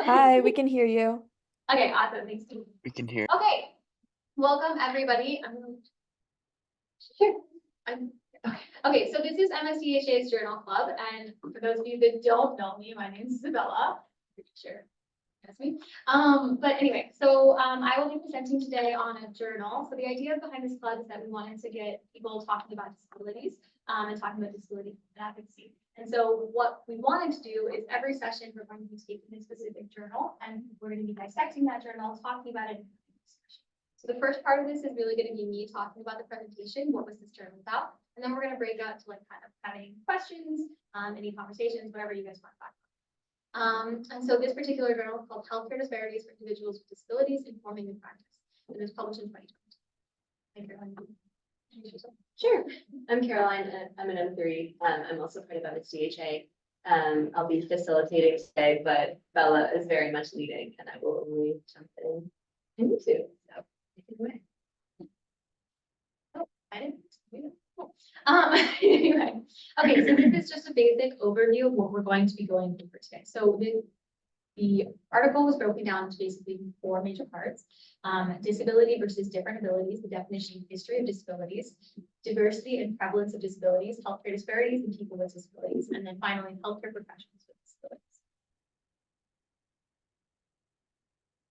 Hi, we can hear you. Okay, awesome. Thanks. We can hear. Okay, welcome everybody. Sure. Okay, so this is MSDHA's Journal Club, and for those of you that don't know me, my name is Isabella. Pretty sure that's me. But anyway, so I will be presenting today on a journal. So the idea behind this club is that we wanted to get people talking about disabilities and talking about disability advocacy. And so what we wanted to do is every session we're going to be taking a specific journal and we're going to be dissecting that journal, talking about it in a discussion. So the first part of this is really going to be me talking about the presentation, what was this journal about, and then we're going to break out to like kind of having questions, any conversations, whatever you guys want to talk about. And so this particular journal is called Healthcare Disparities for Individuals with Disabilities Informing in Practice. It was published in 2020. Thank you. Sure. I'm Caroline. I'm an M3. I'm also part of MSDHA. I'll be facilitating today, but Bella is very much leading, and I will only jump in if I need to. So take it away. Oh, I didn't. Anyway, okay, so this is just a basic overview of what we're going to be going through for today. So the article was broken down into basically 4 major parts. Disability versus different abilities, the definition and history of disabilities, diversity and prevalence of disabilities, healthcare disparities and people with disabilities, and then finally healthcare professionals with disabilities.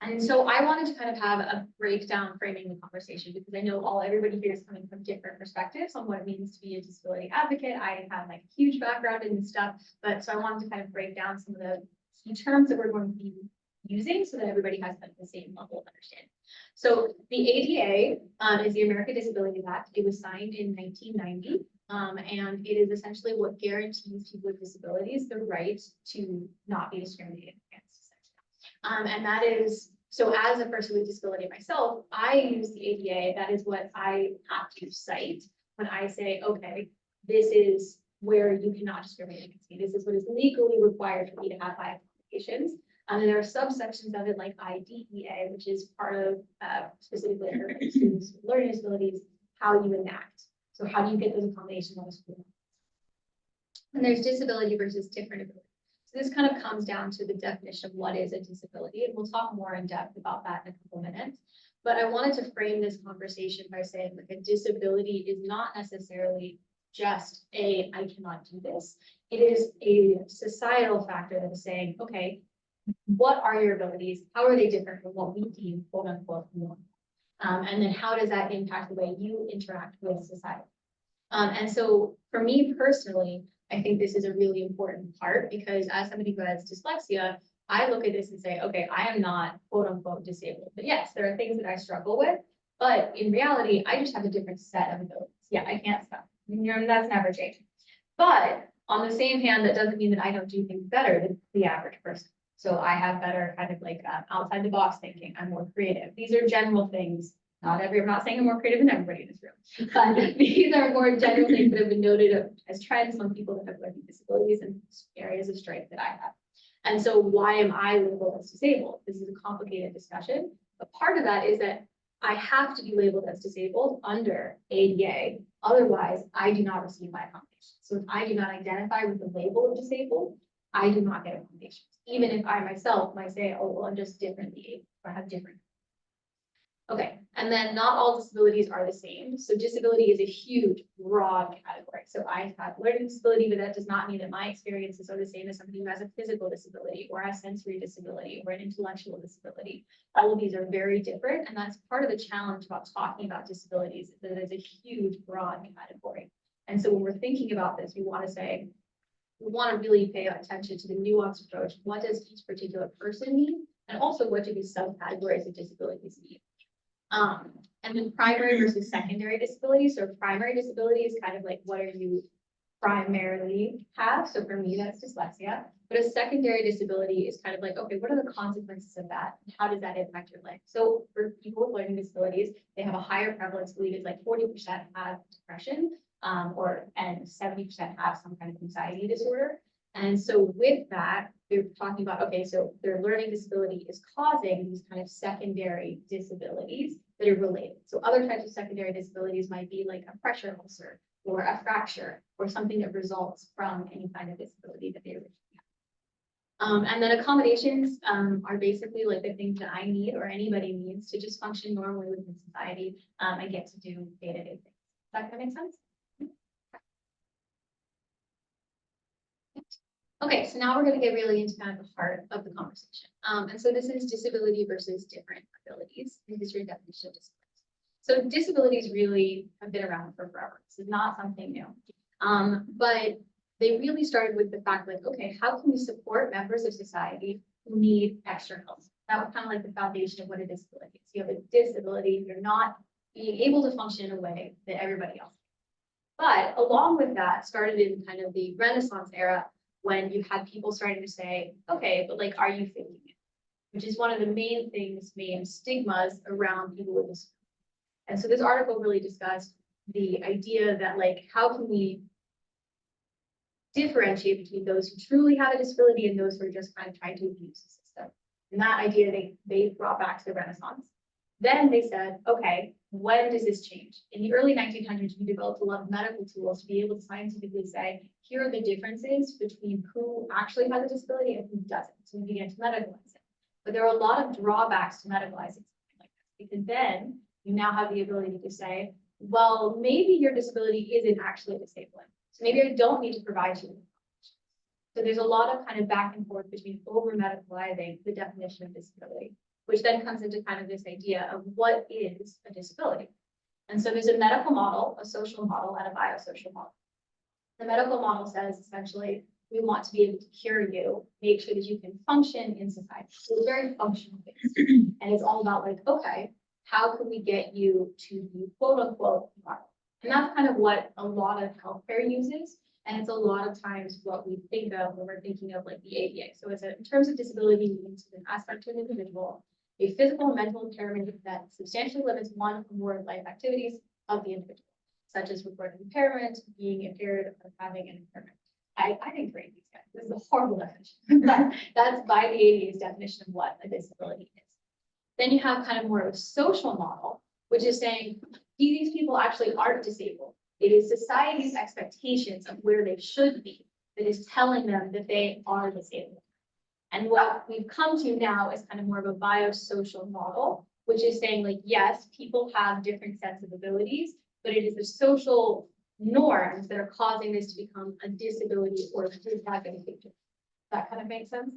And so I wanted to kind of have a breakdown framing the conversation because I know everybody here is coming from different perspectives on what it means to be a disability advocate. I have like a huge background in this stuff, but so I wanted to kind of break down some of the key terms that we're going to be using so that everybody has kind of the same level of understanding. So the ADA is the American Disabilities Act. It was signed in 1990, and it is essentially what guarantees people with disabilities the right to not be discriminated against. And that is, so as a person with disability myself, I use the ADA. That is what I have to cite when I say, okay, this is where you cannot discriminate against me. This is what is legally required for me to have my applications. And then there are subsections of it like IDEA, which is part of specifically for students with learning disabilities, how you enact. So how do you get those accommodations on the school? And there's disability versus different ability. So this kind of comes down to the definition of what is a disability, and we'll talk more in depth about that in a couple minutes. But I wanted to frame this conversation by saying like a disability is not necessarily just I cannot do this. It is a societal factor that is saying, okay, what are your abilities? How are they different from what we deem quote unquote normal? And then how does that impact the way you interact with society? And so for me personally, I think this is a really important part because as somebody who has dyslexia, I look at this and say, okay, I am not quote unquote disabled. But yes, there are things that I struggle with, but in reality, I just have a different set of abilities. Yeah, I can't stop. That's never changing. But on the same hand, that doesn't mean that I don't do things better than the average person. So I have better kind of like outside the box thinking. I'm more creative. These are general things. I'm not saying I'm more creative than everybody in this room, but these are more general things that have been noted as trends on people that have learning disabilities and areas of strength that I have. And so why am I labeled as disabled? This is a complicated discussion, but part of that is that I have to be labeled as disabled under ADA. Otherwise, I do not receive my accommodations. So if I do not identify with the label of disabled, I do not get accommodations. Even if I myself might say, oh, well, I'm just differently able or have different. Okay, and then not all disabilities are the same. So disability is a huge, broad category. So I have learning disability, but that does not mean that my experiences are the same as somebody who has a physical disability or a sensory disability or an intellectual disability. All of these are very different, and that's part of the challenge about talking about disabilities, is that it's a huge, broad category. And so when we're thinking about this, we want to really pay attention to the nuanced approach. What does each particular person mean? And also what do these subcategories of disabilities mean? And then primary versus secondary disability. So primary disability is kind of like what are you primarily have? So for me, that's dyslexia. But a secondary disability is kind of like, okay, what are the consequences of that? How does that impact your life? So for people with learning disabilities, they have a higher prevalence, I believe it's like 40% have depression, and 70% have some kind of anxiety disorder. And so with that, they're talking about, okay, so their learning disability is causing these kind of secondary disabilities that are related. So other types of secondary disabilities might be like a pressure ulcer or a fracture or something that results from any kind of disability that they originally And then accommodations are basically like the things that I need or anybody needs to just function normally within society and get to do day-to-day things. Does that kind of make sense? Okay, so now we're going to get really into kind of the heart of the conversation. And so this is disability versus different abilities. And this is your definition of disability. So disabilities really have been around for forever. This is not something new. But they really started with the fact like, okay, how can we support members of society who need extra help? That was kind of like the foundation of what a disability is. You have a disability, you're not being able to function in a way that everybody else can. But along with that, started in kind of the Renaissance era, when you had people starting to say, okay, but like, are you thinking it? Which is one of the main things, main stigmas around people with disabilities. And so this article really discussed the idea that like, how can we differentiate between those who truly have a disability and those who are just kind of trying to abuse the system. And that idea they brought back to the Renaissance. Then they said, okay, when does this change? In the early 1900s, we developed a lot of medical tools to be able to scientifically say, here are the differences between who actually has a disability and who doesn't. So we began to medicalize it. But there are a lot of drawbacks to medicalizing something like this, because then you now have the ability to say, well, maybe your disability isn't actually disabling. So maybe I don't need to provide you. So there's a lot of kind of back and forth between over medicalizing the definition of disability, which then comes into kind of this idea of what is a disability. And so there's a medical model, a social model, and a biosocial model. The medical model says essentially, we want to be able to cure you, make sure that you can function in society. So it's very functional based. And it's all about like, okay, how can we get you to be quote unquote normal? And that's kind of what a lot of healthcare uses. And it's a lot of times what we think of when we're thinking of like the ADA. So it's in terms of disability, means an aspect to an individual, a physical and mental impairment that substantially limits one or more life activities of the individual, such as recording impairment, being impaired, or having an impairment. I didn't grade these guys. This is a horrible definition, but that's by the ADA's definition of what a disability is. Then you have kind of more of a social model, which is saying these people actually aren't disabled. It is society's expectations of where they should be that is telling them that they are disabled. And what we've come to now is kind of more of a biosocial model, which is saying like, yes, people have different sets of abilities, but it is the social norms that are causing this to become a disability or bad behavior. That kind of makes sense.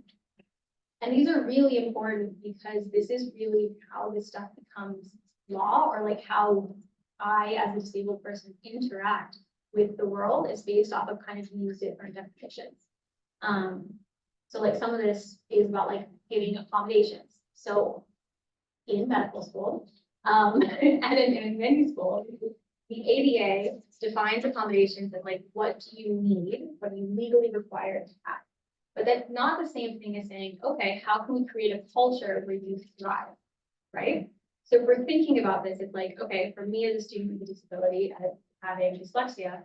And these are really important because this is really how this stuff becomes law, or like how I, as a disabled person, interact with the world is based off of kind of these different definitions. So like some of this is about like giving accommodations. So in medical school, and in many schools, the ADA defines accommodations as like, what do you need? What are you legally required to have? But that's not the same thing as saying, okay, how can we create a culture where you thrive, right? So if we're thinking about this, it's like, okay, for me as a student with a disability, having dyslexia,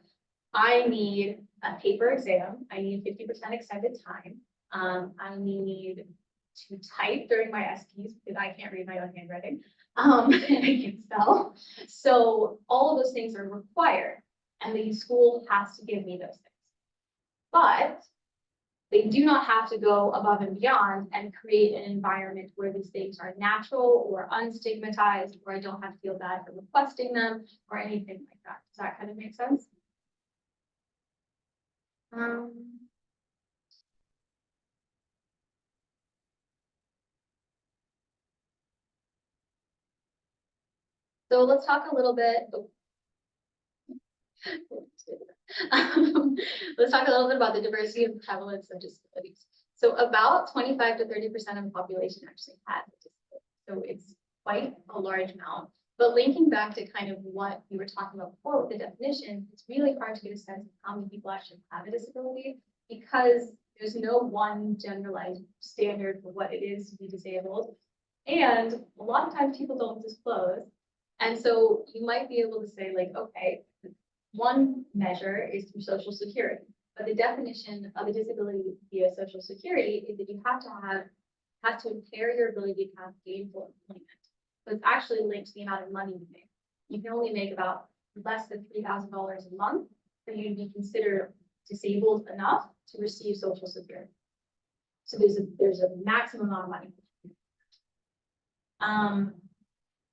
I need a paper exam. I need 50% extended time. I need to type during my SPs because I can't read my own handwriting. And I can't spell. So all of those things are required, and the school has to give me those things. But they do not have to go above and beyond and create an environment where these things are natural or unstigmatized, where I don't have to feel bad for requesting them or anything like that. Does that kind of make sense? So let's talk a little bit. Let's talk a little bit about the diversity and prevalence of disabilities. So about 25 to 30% of the population actually has a disability. So it's quite a large amount. But linking back to kind of what we were talking about before with the definition, it's really hard to get a sense of how many people actually have a disability because there's no one generalized standard for what it is to be disabled. And a lot of times people don't disclose. And so you might be able to say like, okay, one measure is through Social Security, but the definition of a disability via Social Security is that you have to impair your ability to have gainful employment. So it's actually linked to the amount of money you make. You can only make about less than $3,000 a month for you to be considered disabled enough to receive Social Security. So there's a maximum amount of money.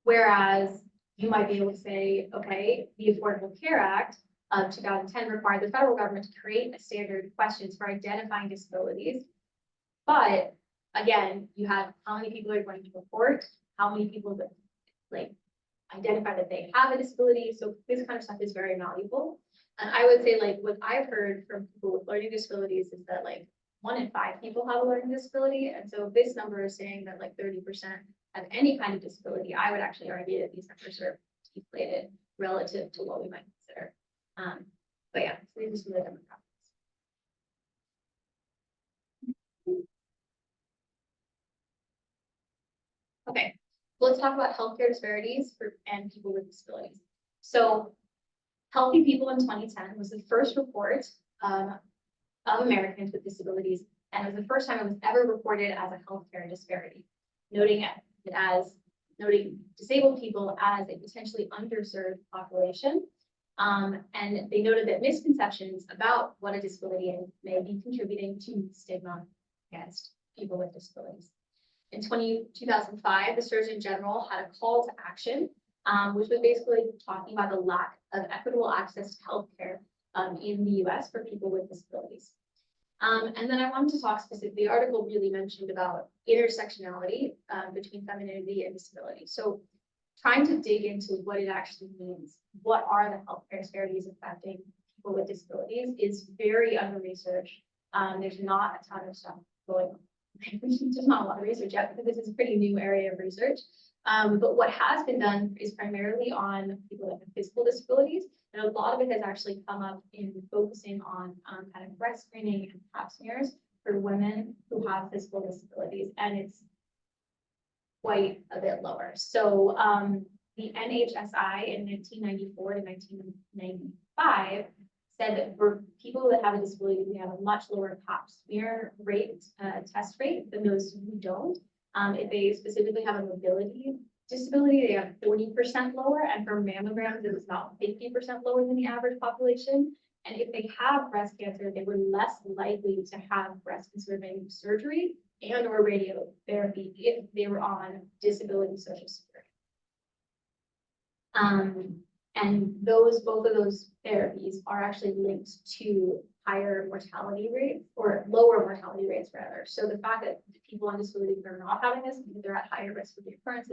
Whereas you might be able to say, okay, the Affordable Care Act of 2010 required the federal government to create a standard of questions for identifying disabilities. But again, you have how many people are going to report, how many people that like identify that they have a disability. So this kind of stuff is very valuable. And I would say like what I've heard from people with learning disabilities is that like 1 in 5 people have a learning disability. And so this number is saying that like 30% have any kind of disability. I would actually argue that these numbers are deflated relative to what we might consider. But yeah, so these are some of the demographics. Okay, so let's talk about healthcare disparities and people with disabilities. So Healthy People in 2010 was the first report of Americans with disabilities, and it was the first time it was ever reported as a healthcare disparity, noting disabled people as a potentially underserved population. And they noted that misconceptions about what a disability is may be contributing to stigma against people with disabilities. In 2005, the Surgeon General had a call to action, which was basically talking about the lack of equitable access to healthcare in the US for people with disabilities. And then I wanted to talk specifically, the article really mentioned about intersectionality between femininity and disability. So trying to dig into what it actually means, what are the healthcare disparities affecting people with disabilities is very under-researched. There's not a ton of stuff going on. There's not a lot of research yet because this is a pretty new area of research. But what has been done is primarily on people with physical disabilities. And a lot of it has actually come up in focusing on kind of breast screening and pap smears for women who have physical disabilities. And it's quite a bit lower. So the NHSI in 1994 to 1995 said that for people that have a disability, we have a much lower pap smear rate, test rate than those who don't. If they specifically have a mobility disability, they have 40% lower, and for mammograms, it was about 50% lower than the average population. And if they have breast cancer, they were less likely to have breast conserving surgery and or radiotherapy if they were on disability social security. And both of those therapies are actually linked to higher mortality rates or lower mortality rates rather. So the fact that people on disability are not having this because they're at higher risk for the occurrence.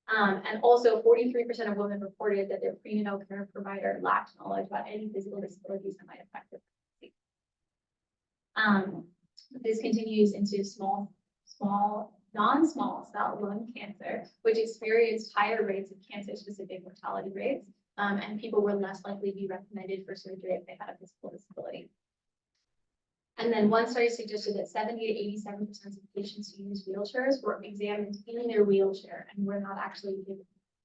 And also 43% of women reported that their prenatal care provider lacked knowledge about any physical disabilities that might affect their pregnancy. This continues into non-small cell lung cancer, which experienced higher rates of cancer-specific mortality rates, and people were less likely to be recommended for surgery if they had a physical disability. And then one study suggested that 70 to 87% of patients who use wheelchairs were examined in their wheelchair and were not actually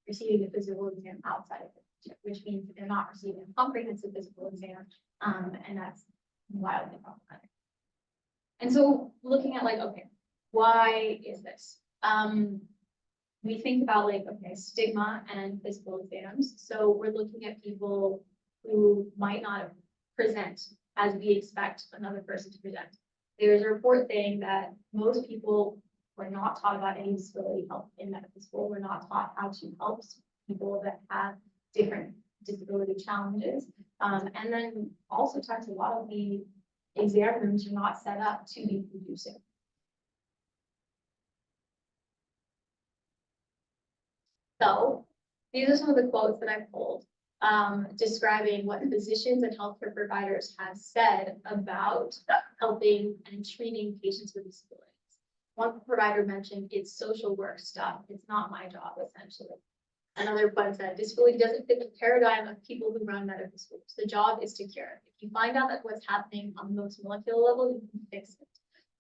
receiving a physical exam outside of it, which means that they're not receiving a comprehensive physical exam, and that's wildly problematic. And so looking at like, okay, why is this? We think about like, okay, stigma and physical exams. So we're looking at people who might not present as we expect another person to present. There's a report saying that most people were not taught about any disability help in medical school. We're not taught how to help people that have different disability challenges. And then also talks a lot of the exam rooms are not set up to be conducive. So these are some of the quotes that I've pulled describing what physicians and healthcare providers have said about helping and treating patients with disabilities. One provider mentioned it's social work stuff. It's not my job, essentially. Another one said disability doesn't fit the paradigm of people who run medical schools. The job is to cure. If you find out that what's happening on the most molecular level, you can fix it.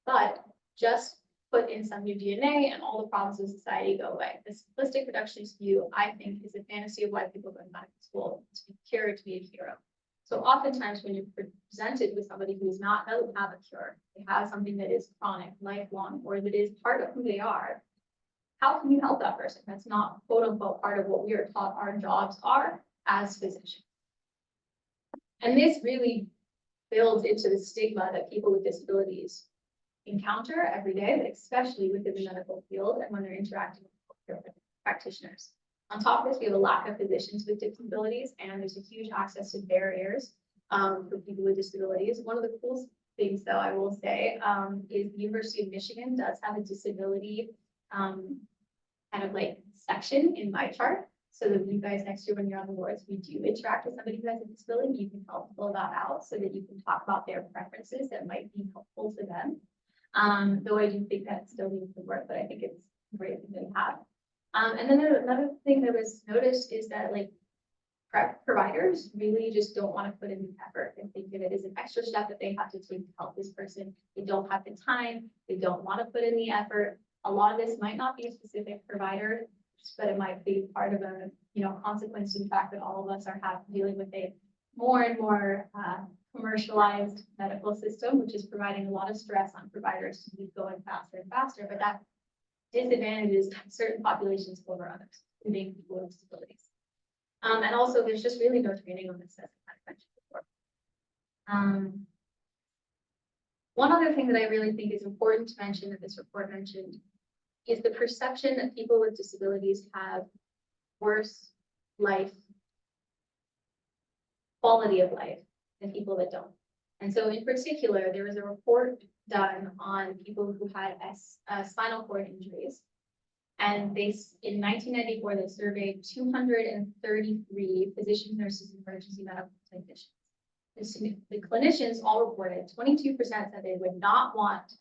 But just put in some new DNA and all the problems of society go away. The simplistic reductionist view, I think, is a fantasy of why people go to medical school, to be cured, to be a hero. So oftentimes when you're presented with somebody who doesn't have a cure, they have something that is chronic, lifelong, or that is part of who they are, how can you help that person? That's not quote unquote part of what we are taught our jobs are as physicians. And this really builds into the stigma that people with disabilities encounter every day, but especially within the medical field and when they're interacting with healthcare practitioners. On top of this, we have a lack of physicians with disabilities, and there's a huge access to barriers for people with disabilities. One of the coolest things, though, I will say, is the University of Michigan does have a disability kind of like section in my chart. So that you guys next year when you're on the boards, we do interact with somebody who has a disability, you can help fill that out so that you can talk about their preferences that might be helpful to them. Though I do think that still needs to work, but I think it's a great thing to have. And then another thing that was noticed is that like providers really just don't want to put in the effort and think of it as an extra step that they have to take to help this person. They don't have the time, they don't want to put in the effort. A lot of this might not be a specific provider, but it might be part of a consequence of the fact that all of us are dealing with a more and more commercialized medical system, which is providing a lot of stress on providers to keep going faster and faster, but that disadvantages certain populations over others, including people with disabilities. And also there's just really no training on this, as I mentioned before. One other thing that I really think is important to mention that this report mentioned is the perception that people with disabilities have worse quality of life than people that don't. And so in particular, there was a report done on people who had spinal cord injuries. And in 1994, they surveyed 233 physicians, nurses, and emergency medical technicians. The clinicians all reported 22% said they would not want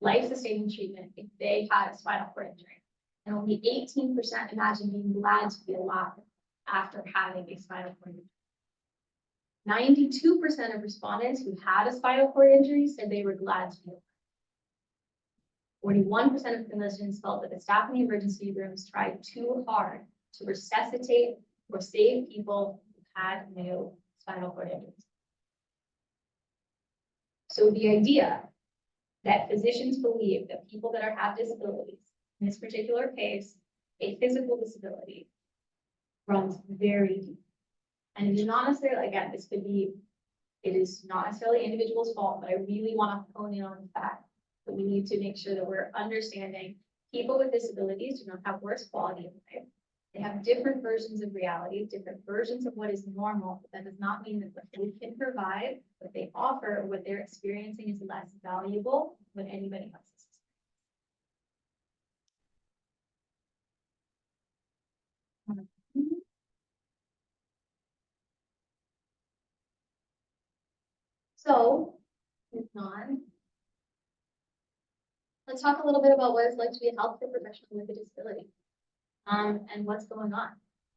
life-sustaining treatment if they had a spinal cord injury. And only 18% imagined being glad to be alive after having a spinal cord injury. 92% of respondents who had a spinal cord injury said they were glad to be alive. 41% of clinicians felt that the staff in the emergency rooms tried too hard to resuscitate or save people who had no spinal cord injuries. So the idea that physicians believe that people that have disabilities, in this particular case, a physical disability, runs very deep. And it is not necessarily, again, it is not necessarily individual's fault, but I really want to hone in on the fact that we need to make sure that we're understanding people with disabilities do not have worse quality of life. They have different versions of reality, different versions of what is normal, but that does not mean that what they can provide, what they offer, what they're experiencing is less valuable than anybody else's. So, moving on. Let's talk a little bit about what it's like to be a healthcare professional with a disability, and what's going on.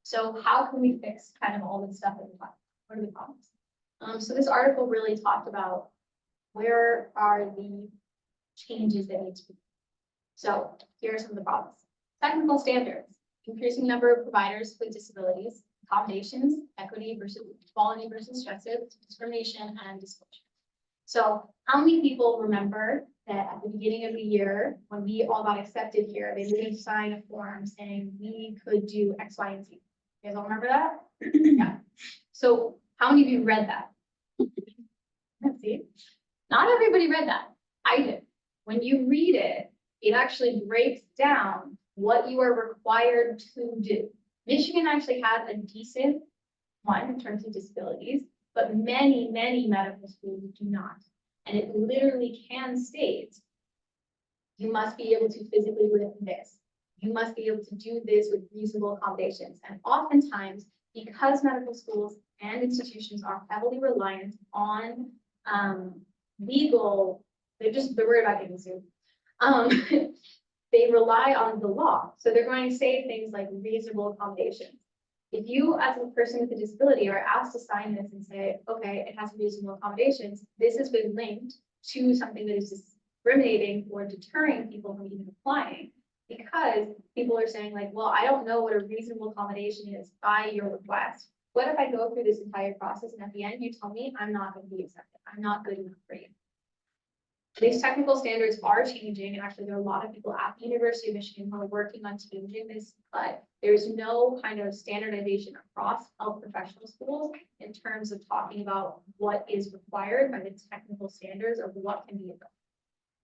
So how can we fix kind of all this stuff that we talked about? What are the problems? So this article really talked about where are the changes that need to be. So here are some of the problems. Technical standards, increasing number of providers with disabilities, accommodations, equity versus quality versus discrimination, and disclosure. So how many people remember that at the beginning of the year, when we all got accepted here, they made us sign a form saying we could do X, Y, and Z? You guys all remember that? Yeah. So how many of you read that? Let's see. Not everybody read that. I did. When you read it, it actually breaks down what you are required to do. Michigan actually has a decent one in terms of disabilities, but many, many medical schools do not. And it literally can state, you must be able to physically lift this. You must be able to do this with reasonable accommodations. And oftentimes, because medical schools and institutions are heavily reliant on legal, they're worried about getting sued. They rely on the law. So they're going to say things like reasonable accommodations. If you, as a person with a disability, are asked to sign this and say, okay, it has reasonable accommodations, this has been linked to something that is discriminating or deterring people from even applying, because people are saying like, well, I don't know what a reasonable accommodation is by your request. What if I go through this entire process and at the end you tell me I'm not going to be accepted? I'm not good enough for you. These technical standards are changing, and actually there are a lot of people at the University of Michigan who are working on changing this, but there's no kind of standardization across health professional schools in terms of talking about what is required by the technical standards of what can be done.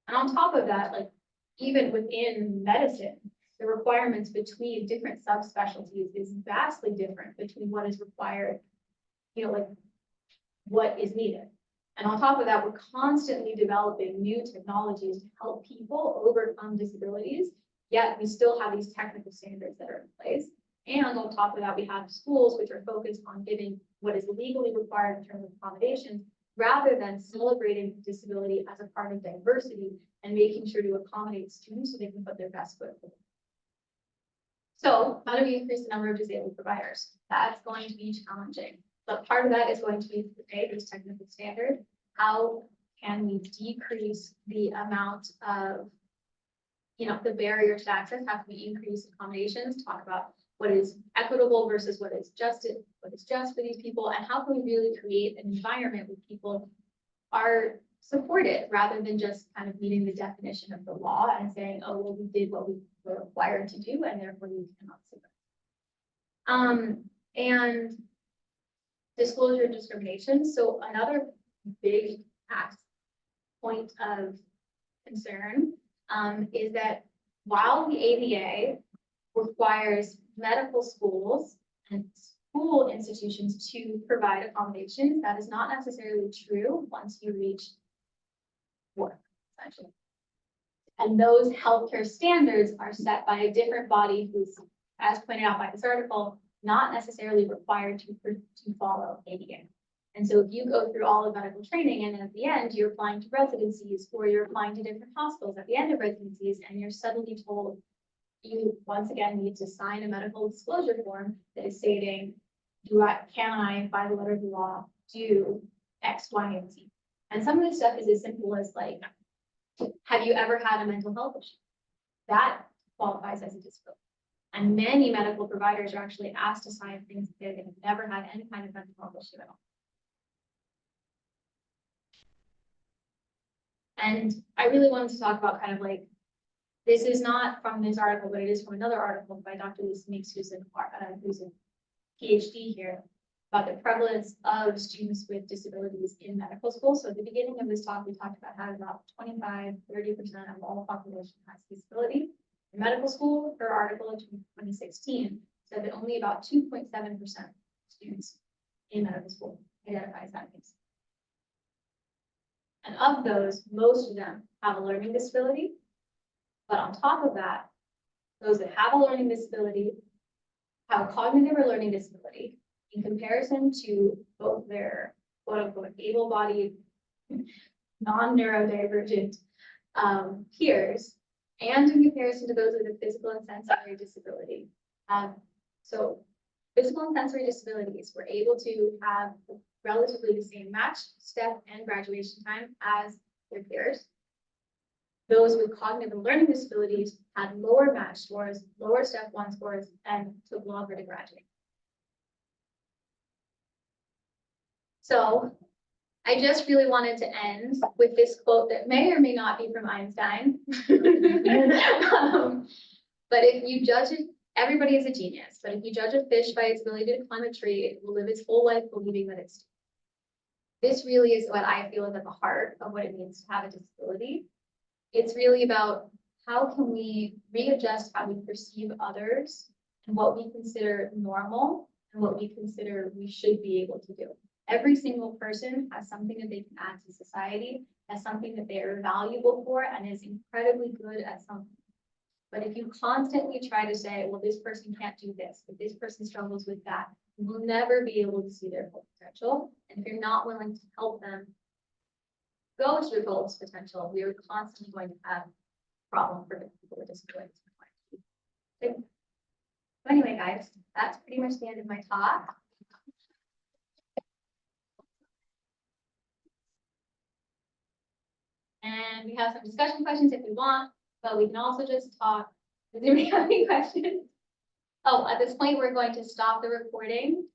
And on top of that, like even within medicine, the requirements between different subspecialties is vastly different between what is required, like what is needed. And on top of that, we're constantly developing new technologies to help people overcome disabilities, yet we still have these technical standards that are in place. And on top of that, we have schools which are focused on giving what is legally required in terms of accommodations, rather than celebrating disability as a part of diversity and making sure to accommodate students so they can put their best foot forward. So how do we increase the number of disabled providers? That's going to be challenging. But part of that is going to be, okay, this technical standard. How can we decrease the amount of, the barriers to access? How can we increase accommodations? Talk about what is equitable versus what is just for these people, and how can we really create an environment where people are supported rather than just kind of meeting the definition of the law and saying, oh, well, we did what we were required to do, and therefore we cannot sue them. And disclosure and discrimination. So another big point of concern is that while the ADA requires medical schools and school institutions to provide accommodations, that is not necessarily true once you reach work, essentially. And those healthcare standards are set by a different body who's, as pointed out by this article, not necessarily required to follow ADA. And so if you go through all of medical training and at the end you're applying to residencies or you're applying to different hospitals at the end of residencies and you're suddenly told you once again need to sign a medical disclosure form that is stating, can I, by the letter of the law, do X, Y, and Z? And some of this stuff is as simple as like, have you ever had a mental health issue? That qualifies as a disability. And many medical providers are actually asked to sign things that they have never had any kind of mental health issue at all. And I really wanted to talk about kind of like, this is not from this article, but it is from another article by Dr. Lisa Meeks, who's a PhD here, about the prevalence of students with disabilities in medical school. So at the beginning of this talk, we talked about how about 25–30% of all the population has disability. In medical school, her article in 2016 said that only about 2.7% of students in medical school identify as that case. And of those, most of them have a learning disability. But on top of that, those that have a learning disability have a cognitive or learning disability in comparison to both their quote-unquote able-bodied, non-neurodivergent peers, and in comparison to those with a physical and sensory disability. So physical and sensory disabilities were able to have relatively the same match, step, and graduation time as their peers. Those with cognitive and learning disabilities had lower match scores, lower step 1 scores, and took longer to graduate. So I just really wanted to end with this quote that may or may not be from Einstein. But if you judge it, everybody is a genius, but if you judge a fish by its ability to climb a tree, it will live its whole life believing that it's. This really is what I feel is at the heart of what it means to have a disability. It's really about how can we readjust how we perceive others and what we consider normal and what we consider we should be able to do. Every single person has something that they can add to society, has something that they are valuable for, and is incredibly good at something. But if you constantly try to say, well, this person can't do this, but this person struggles with that, you will never be able to see their full potential. And if you're not willing to help them go to their full potential, we are constantly going to have a problem for people with disabilities. So anyway, guys, that's pretty much the end of my talk. And we have some discussion questions if we want, but we can also just talk. Does anybody have any questions? Oh, at this point, we're going to stop the recording